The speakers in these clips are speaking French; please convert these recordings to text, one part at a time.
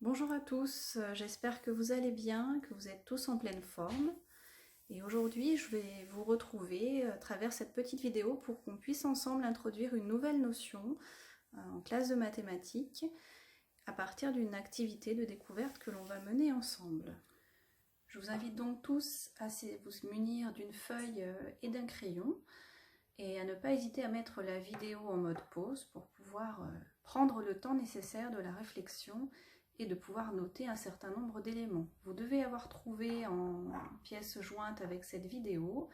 Bonjour à tous, j'espère que vous allez bien, que vous êtes tous en pleine forme. Et aujourd'hui, je vais vous retrouver à travers cette petite vidéo pour qu'on puisse ensemble introduire une nouvelle notion en classe de mathématiques à partir d'une activité de découverte que l'on va mener ensemble. Je vous invite donc tous à vous munir d'une feuille et d'un crayon et à ne pas hésiter à mettre la vidéo en mode pause pour pouvoir prendre le temps nécessaire de la réflexion et de pouvoir noter un certain nombre d'éléments. Vous devez avoir trouvé en pièce jointe avec cette vidéo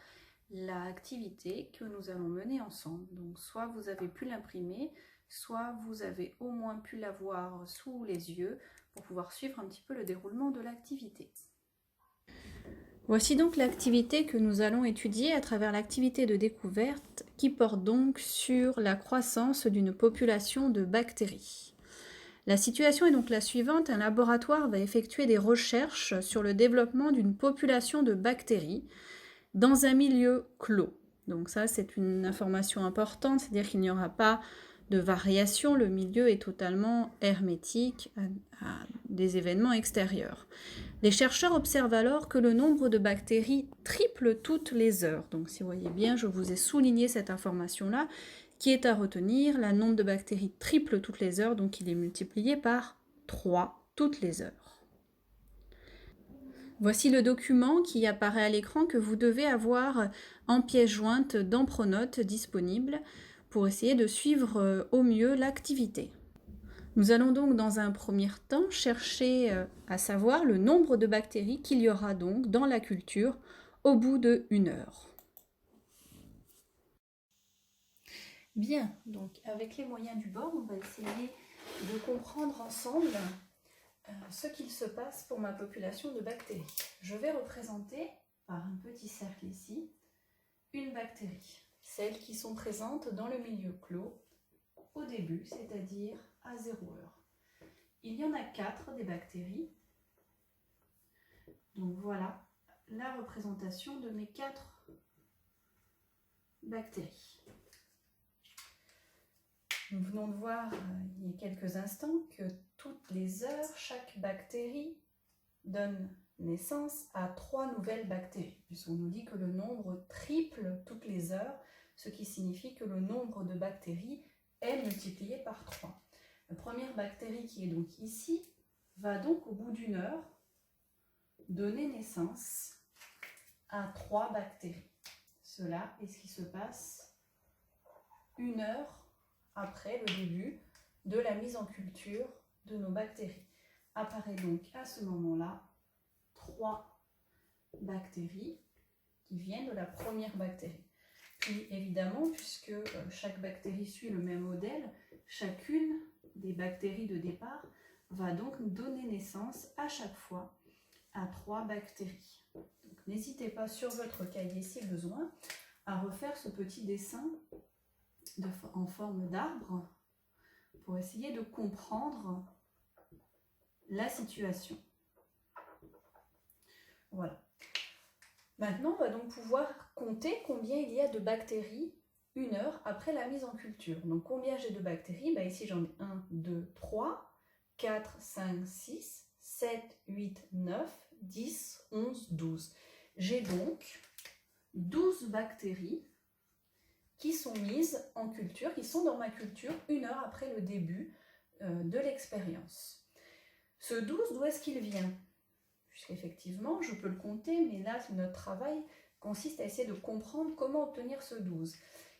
l'activité que nous allons mener ensemble. Donc soit vous avez pu l'imprimer, soit vous avez au moins pu la voir sous les yeux pour pouvoir suivre un petit peu le déroulement de l'activité. Voici donc l'activité que nous allons étudier à travers l'activité de découverte qui porte donc sur la croissance d'une population de bactéries. La situation est donc la suivante, un laboratoire va effectuer des recherches sur le développement d'une population de bactéries dans un milieu clos. Donc ça, c'est une information importante, c'est-à-dire qu'il n'y aura pas de variation, le milieu est totalement hermétique à des événements extérieurs. Les chercheurs observent alors que le nombre de bactéries triple toutes les heures. Donc si vous voyez bien, je vous ai souligné cette information-là, qui est à retenir. Le nombre de bactéries triple toutes les heures, donc il est multiplié par 3 toutes les heures. Voici le document qui apparaît à l'écran que vous devez avoir en pièce jointe dans Pronote disponible pour essayer de suivre au mieux l'activité. Nous allons donc dans un premier temps chercher à savoir le nombre de bactéries qu'il y aura donc dans la culture au bout de 1 heure. Bien, donc avec les moyens du bord, on va essayer de comprendre ensemble ce qu'il se passe pour ma population de bactéries. Je vais représenter par un petit cercle ici une bactérie, celles qui sont présentes dans le milieu clos au début, c'est-à-dire à 0 heure. Il y en a 4 des bactéries. Donc voilà la représentation de mes 4 bactéries. Nous venons de voir il y a quelques instants que toutes les heures, chaque bactérie donne naissance à 3 nouvelles bactéries, puisqu'on nous dit que le nombre triple toutes les heures, ce qui signifie que le nombre de bactéries est multiplié par 3. La première bactérie qui est donc ici va donc au bout d'1 heure donner naissance à 3 bactéries. Cela est ce qui se passe 1 heure après le début de la mise en culture de nos bactéries. Apparaît donc à ce moment-là 3 bactéries qui viennent de la première bactérie. Puis évidemment, puisque chaque bactérie suit le même modèle, chacune des bactéries de départ va donc donner naissance à chaque fois à 3 bactéries. N'hésitez pas sur votre cahier si besoin à refaire ce petit dessin en forme d'arbre pour essayer de comprendre la situation. Voilà. Maintenant, on va donc pouvoir compter combien il y a de bactéries 1 heure après la mise en culture. Donc combien j'ai de bactéries? Ici j'en ai 1, 2, 3, 4, 5, 6, 7, 8, 9, 10, 11, 12. J'ai donc 12 bactéries qui sont mises en culture, qui sont dans ma culture 1 heure après le début de l'expérience. Ce 12, d'où est-ce qu'il vient? Puisqu'effectivement, je peux le compter, mais là, notre travail consiste à essayer de comprendre comment obtenir ce 12.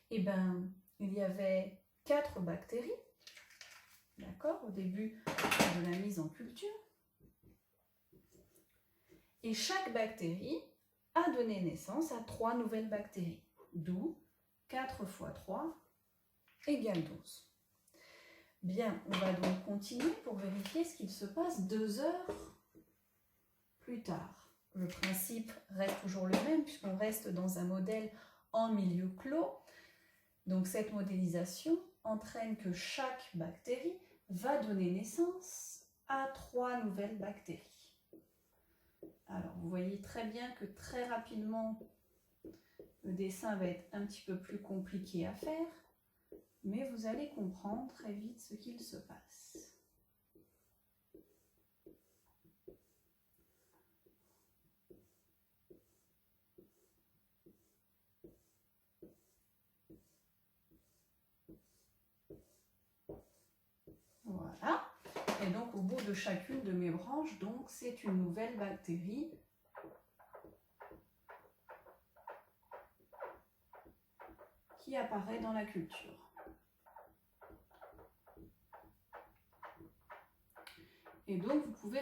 Eh bien, il y avait 4 bactéries, d'accord, au début de la mise en culture. Et chaque bactérie a donné naissance à 3 nouvelles bactéries, d'où 4 fois 3 égale 12. Bien, on va donc continuer pour vérifier ce qu'il se passe 2 heures plus tard. Le principe reste toujours le même puisqu'on reste dans un modèle en milieu clos. Donc cette modélisation entraîne que chaque bactérie va donner naissance à 3 nouvelles bactéries. Alors vous voyez très bien que très rapidement le dessin va être un petit peu plus compliqué à faire, mais vous allez comprendre très vite ce qu'il se passe. Et donc au bout de chacune de mes branches, donc c'est une nouvelle bactérie qui apparaît dans la culture. Et donc vous pouvez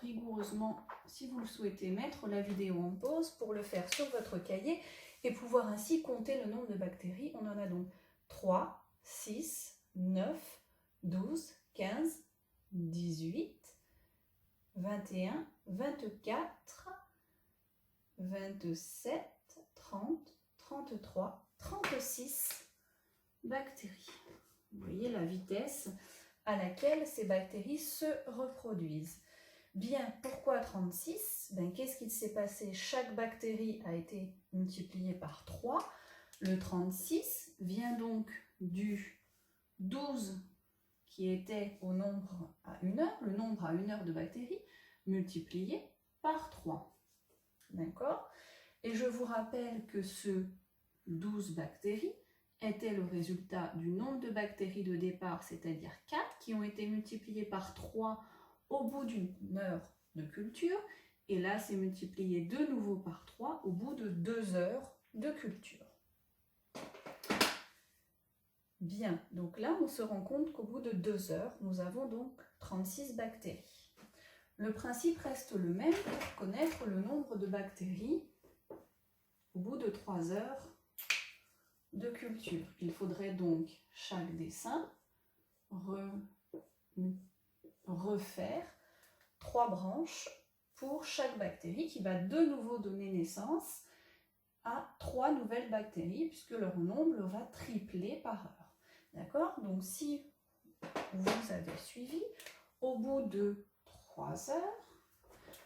rigoureusement, si vous le souhaitez, mettre la vidéo en pause pour le faire sur votre cahier et pouvoir ainsi compter le nombre de bactéries. On en a donc 3, 6, 9, 12, 15, 18, 21, 24, 27, 30, 33, 36 bactéries. Vous voyez la vitesse à laquelle ces bactéries se reproduisent. Bien, pourquoi 36 ? Qu'est-ce qu'il s'est passé ? Chaque bactérie a été multipliée par 3. Le 36 vient donc du 12 qui était au nombre à 1 heure, le nombre à 1 heure de bactéries, multiplié par 3. D'accord ? Et je vous rappelle que ce 12 bactéries était le résultat du nombre de bactéries de départ, c'est-à-dire 4, qui ont été multipliées par 3 au bout d'une heure de culture. Et là, c'est multiplié de nouveau par 3 au bout de 2 heures de culture. Bien, donc là, on se rend compte qu'au bout de 2 heures, nous avons donc 36 bactéries. Le principe reste le même pour connaître le nombre de bactéries au bout de 3 heures de culture. Il faudrait donc chaque dessin refaire 3 branches pour chaque bactérie qui va de nouveau donner naissance à 3 nouvelles bactéries puisque leur nombre va tripler par heure. D'accord ? Donc si vous avez suivi, au bout de 3 heures,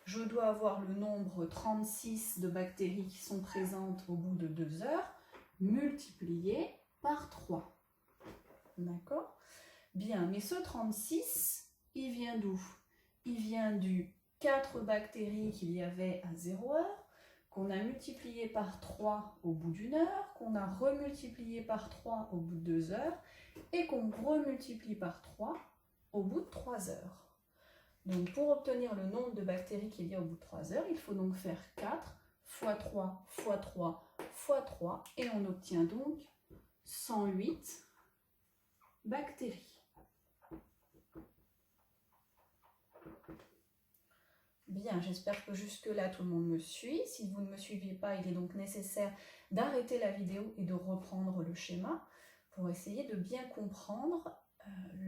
je dois avoir le nombre 36 de bactéries qui sont présentes au bout de 2 heures multiplié par 3. D'accord ? Bien, mais ce 36, il vient d'où ? Il vient du 4 bactéries qu'il y avait à 0 heure, qu'on a multiplié par 3 au bout d'1 heure, qu'on a remultiplié par 3 au bout de 2 heures, et qu'on remultiplie par 3 au bout de 3 heures. Donc pour obtenir le nombre de bactéries qu'il y a au bout de 3 heures, il faut donc faire 4 fois 3 fois 3 fois 3, et on obtient donc 108 bactéries. Bien, j'espère que jusque-là tout le monde me suit. Si vous ne me suivez pas, il est donc nécessaire d'arrêter la vidéo et de reprendre le schéma pour essayer de bien comprendre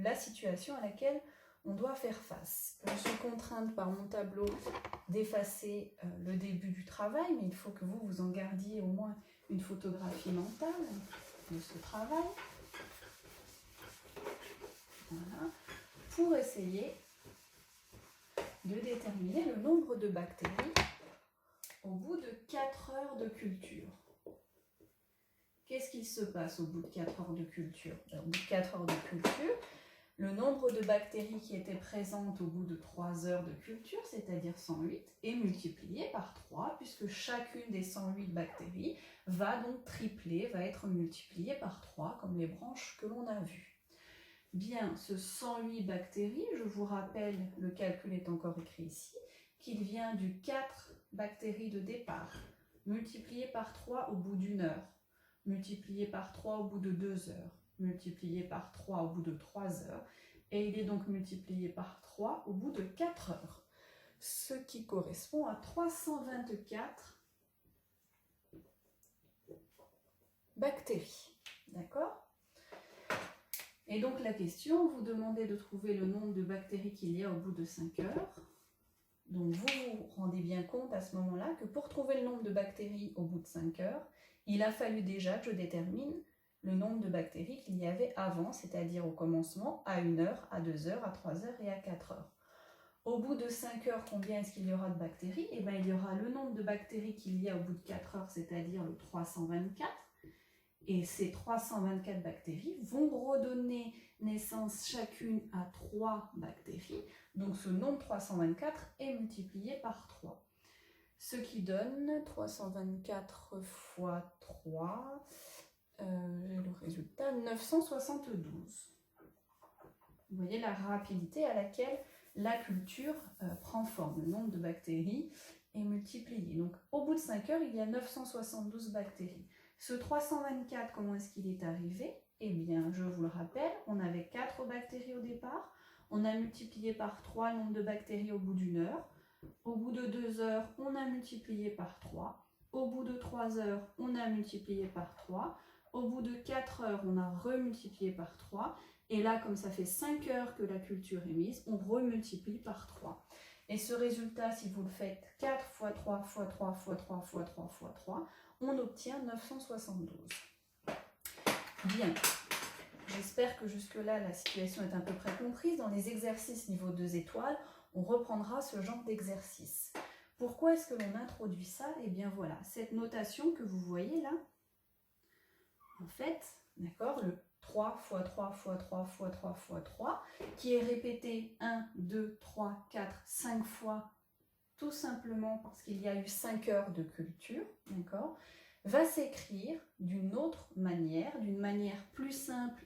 la situation à laquelle on doit faire face. Je suis contrainte par mon tableau d'effacer le début du travail, mais il faut que vous en gardiez au moins une photographie mentale de ce travail. Voilà. Pour essayer de déterminer le nombre de bactéries au bout de 4 heures de culture. Qu'est-ce qui se passe au bout de 4 heures de culture ? Au bout de 4 heures de culture, le nombre de bactéries qui étaient présentes au bout de 3 heures de culture, c'est-à-dire 108, est multiplié par 3, puisque chacune des 108 bactéries va donc tripler, va être multipliée par 3, comme les branches que l'on a vues. Bien, ce 108 bactéries, je vous rappelle, le calcul est encore écrit ici, qu'il vient du 4 bactéries de départ, multiplié par 3 au bout d'1 heure, multiplié par 3 au bout de 2 heures, multiplié par 3 au bout de 3 heures, et il est donc multiplié par 3 au bout de 4 heures, ce qui correspond à 324 bactéries. D'accord ? Et donc la question vous demandait de trouver le nombre de bactéries qu'il y a au bout de 5 heures. Donc vous vous rendez bien compte à ce moment-là que pour trouver le nombre de bactéries au bout de 5 heures, il a fallu déjà que je détermine le nombre de bactéries qu'il y avait avant, c'est-à-dire au commencement, à 1 heure, à 2 heures, à 3 heures et à 4 heures. Au bout de 5 heures, combien est-ce qu'il y aura de bactéries ? Eh bien, il y aura le nombre de bactéries qu'il y a au bout de 4 heures, c'est-à-dire le 324. Et ces 324 bactéries vont redonner naissance chacune à 3 bactéries. Donc ce nombre 324 est multiplié par 3. Ce qui donne 324 fois 3, le résultat 972. Vous voyez la rapidité à laquelle la culture prend forme. Le nombre de bactéries est multiplié. Donc au bout de 5 heures, il y a 972 bactéries. Ce 324, comment est-ce qu'il est arrivé? Eh bien, je vous le rappelle, on avait 4 bactéries au départ. On a multiplié par 3 le nombre de bactéries au bout d'une heure. Au bout de 2 heures, on a multiplié par 3. Au bout de 3 heures, on a multiplié par 3. Au bout de 4 heures, on a remultiplié par 3. Et là, comme ça fait 5 heures que la culture est mise, on remultiplie par 3. Et ce résultat, si vous le faites 4 fois 3 fois 3 fois 3 fois 3 fois 3, on obtient 972. Bien, j'espère que jusque-là, la situation est à peu près comprise. Dans les exercices niveau 2 étoiles, on reprendra ce genre d'exercice. Pourquoi est-ce que l'on introduit ça? Eh bien voilà, cette notation que vous voyez là, en fait, d'accord, le 3 fois 3 fois 3 fois 3 fois 3, qui est répété 1, 2, 3, 4, 5 fois, tout simplement parce qu'il y a eu 5 heures de culture, d'accord, va s'écrire d'une autre manière, d'une manière plus simple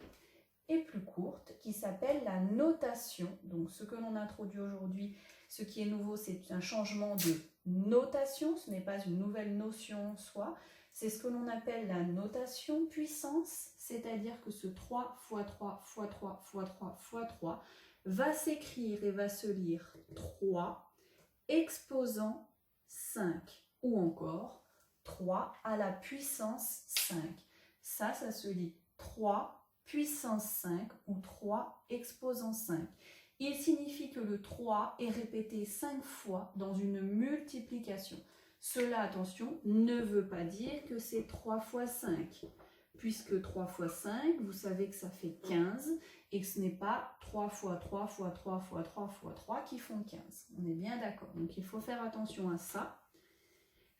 et plus courte, qui s'appelle la notation. Donc ce que l'on introduit aujourd'hui, ce qui est nouveau, c'est un changement de notation, ce n'est pas une nouvelle notion en soi, c'est ce que l'on appelle la notation puissance, c'est-à-dire que ce 3 fois 3 fois 3 fois 3 fois 3 va s'écrire et va se lire 3 exposant 5, ou encore 3 à la puissance 5. Ça se lit 3 puissance 5 ou 3 exposant 5. Il signifie que le 3 est répété 5 fois dans une multiplication. Cela, attention, ne veut pas dire que c'est 3 fois 5, puisque 3 fois 5, vous savez que ça fait 15, et que ce n'est pas 3 fois 3 fois 3 fois 3 fois 3 qui font 15. On est bien d'accord. Donc il faut faire attention à ça.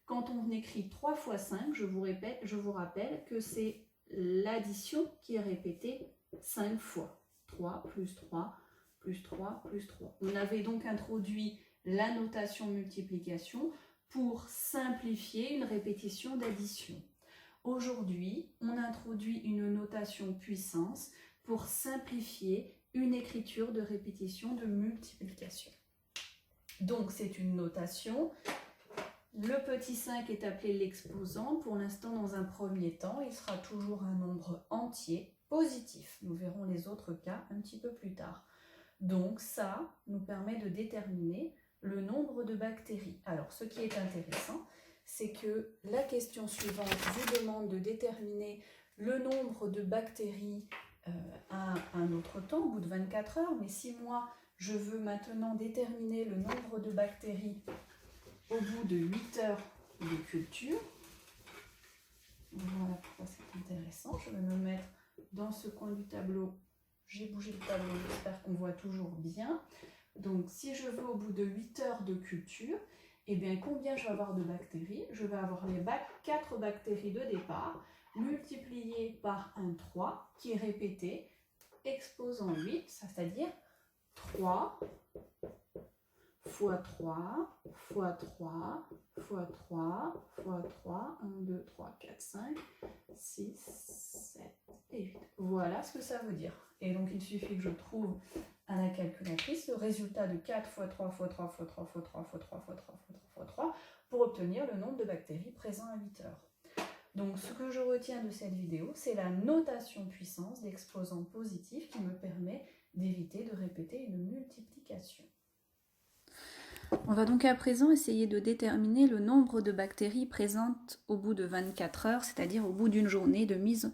Quand on écrit 3 fois 5, je vous rappelle que c'est l'addition qui est répétée 5 fois. 3 plus 3 plus 3 plus 3. On avait donc introduit la notation multiplication pour simplifier une répétition d'addition. Aujourd'hui, on introduit une notation puissance pour simplifier une écriture de répétition de multiplication. Donc c'est une notation. Le petit 5 est appelé l'exposant. Pour l'instant, dans un premier temps, il sera toujours un nombre entier positif. Nous verrons les autres cas un petit peu plus tard. Donc ça nous permet de déterminer le nombre de bactéries. Alors ce qui est intéressant, c'est que la question suivante vous demande de déterminer le nombre de bactéries à un autre temps, au bout de 24 heures. Mais si moi, je veux maintenant déterminer le nombre de bactéries au bout de 8 heures de culture, voilà pourquoi c'est intéressant. Je vais me mettre dans ce coin du tableau. J'ai bougé le tableau, j'espère qu'on voit toujours bien. Donc si je veux au bout de 8 heures de culture, eh bien combien je vais avoir de bactéries? Je vais avoir les 4 bactéries de départ multipliées par un 3 qui est répété exposant 8, c'est-à-dire 3 fois 3, fois 3, fois 3, fois 3, 1, 2, 3, 4, 5, 6, 7 et 8. Voilà ce que ça veut dire. Et donc il suffit que je trouve à la calculatrice le résultat de 4 fois 3 fois 3 fois 3 fois 3 fois 3 fois 3 fois 3 fois 3 pour obtenir le nombre de bactéries présents à 8 heures. Donc ce que je retiens de cette vidéo, c'est la notation puissance d'exposant positif qui me permet d'éviter de répéter une multiplication. On va donc à présent essayer de déterminer le nombre de bactéries présentes au bout de 24 heures, c'est-à-dire au bout d'une journée de mise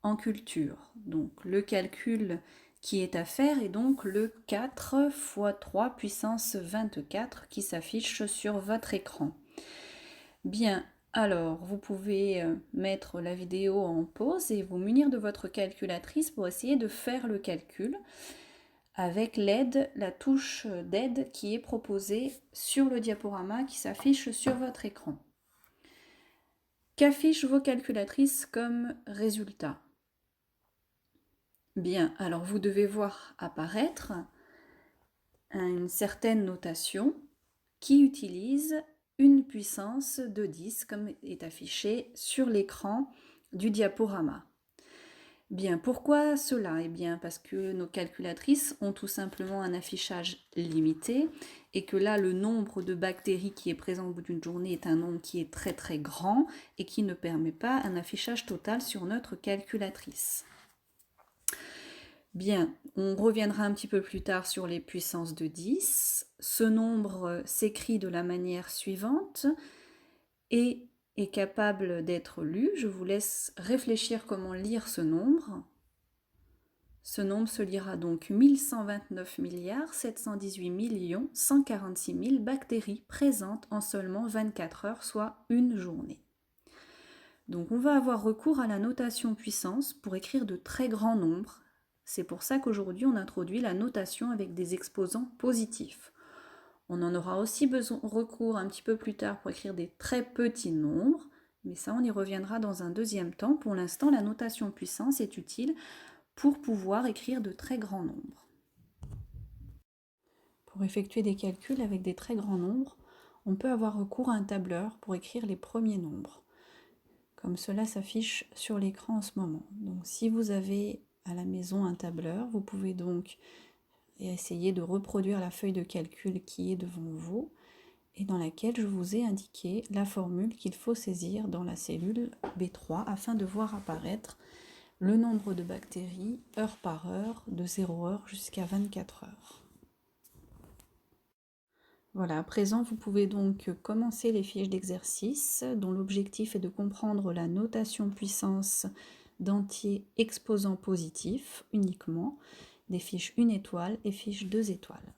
en culture. Donc le calcul qui est à faire est donc le 4 fois 3 puissance 24 qui s'affiche sur votre écran. Bien, alors vous pouvez mettre la vidéo en pause et vous munir de votre calculatrice pour essayer de faire le calcul avec l'aide, la touche d'aide qui est proposée sur le diaporama qui s'affiche sur votre écran. Qu'affichent vos calculatrices comme résultat? Bien, alors vous devez voir apparaître une certaine notation qui utilise une puissance de 10 comme est affiché sur l'écran du diaporama. Bien, pourquoi cela? Eh bien, parce que nos calculatrices ont tout simplement un affichage limité et que là, le nombre de bactéries qui est présent au bout d'une journée est un nombre qui est très très grand et qui ne permet pas un affichage total sur notre calculatrice. Bien, on reviendra un petit peu plus tard sur les puissances de 10. Ce nombre s'écrit de la manière suivante et est capable d'être lu. Je vous laisse réfléchir comment lire ce nombre. Ce nombre se lira donc 1129 718 146 000 bactéries présentes en seulement 24 heures, soit une journée. Donc on va avoir recours à la notation puissance pour écrire de très grands nombres. C'est pour ça qu'aujourd'hui on introduit la notation avec des exposants positifs. On en aura aussi recours un petit peu plus tard pour écrire des très petits nombres, mais ça on y reviendra dans un deuxième temps. Pour l'instant, la notation puissance est utile pour pouvoir écrire de très grands nombres. Pour effectuer des calculs avec des très grands nombres, on peut avoir recours à un tableur pour écrire les premiers nombres, comme cela s'affiche sur l'écran en ce moment. Donc si vous avez à la maison un tableur, vous pouvez donc essayer de reproduire la feuille de calcul qui est devant vous et dans laquelle je vous ai indiqué la formule qu'il faut saisir dans la cellule B3 afin de voir apparaître le nombre de bactéries heure par heure, de 0 heure jusqu'à 24 heures. Voilà, à présent, vous pouvez donc commencer les fiches d'exercice dont l'objectif est de comprendre la notation puissance d'entiers exposants positifs uniquement, des fiches 1 étoile et fiches 2 étoiles.